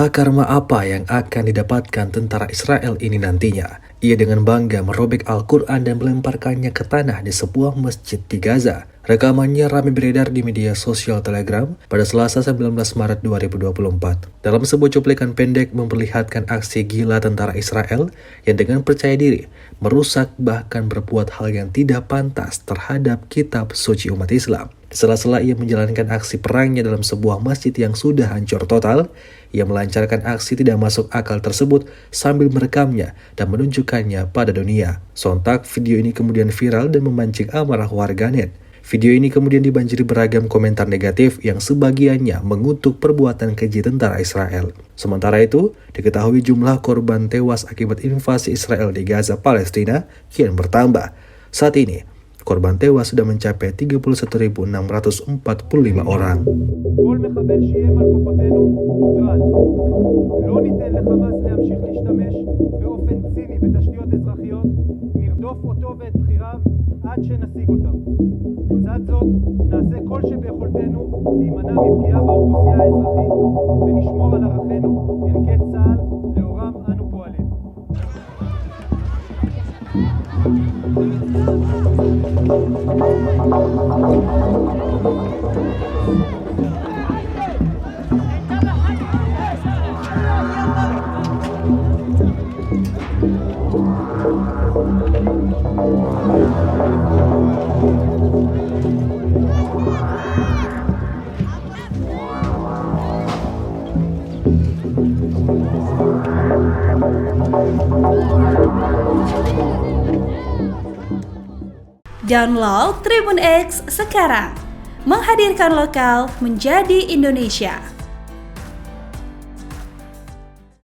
Entah karma apa yang akan didapatkan tentara Israel ini nantinya. Ia dengan bangga merobek Al-Quran dan melemparkannya ke tanah di sebuah masjid di Gaza. Rekamannya ramai beredar di media sosial Telegram pada Selasa 19 Maret 2024. Dalam sebuah cuplikan pendek memperlihatkan aksi gila tentara Israel yang dengan percaya diri merusak bahkan berbuat hal yang tidak pantas terhadap kitab suci umat Islam. Di sela-sela ia menjalankan aksi perangnya dalam sebuah masjid yang sudah hancur total, ia melancarkan aksi tidak masuk akal tersebut sambil merekamnya dan menunjukkannya pada dunia. Sontak video ini kemudian viral dan memancing amarah warganet. Video ini kemudian dibanjiri beragam komentar negatif yang sebagiannya mengutuk perbuatan keji tentara Israel. Sementara itu, diketahui jumlah korban tewas akibat invasi Israel di Gaza, Palestina kian bertambah. Saat ini, korban tewas sudah mencapai 31.645 orang. לצד זאת, נעשה כל שביכולתנו להימנע מפגיעה באוכלוסייה האזרחית ונשמור על ערכינו, ערכי צה"ל, לאורם אנו פועלים. Download Tribun X sekarang, menghadirkan lokal menjadi Indonesia.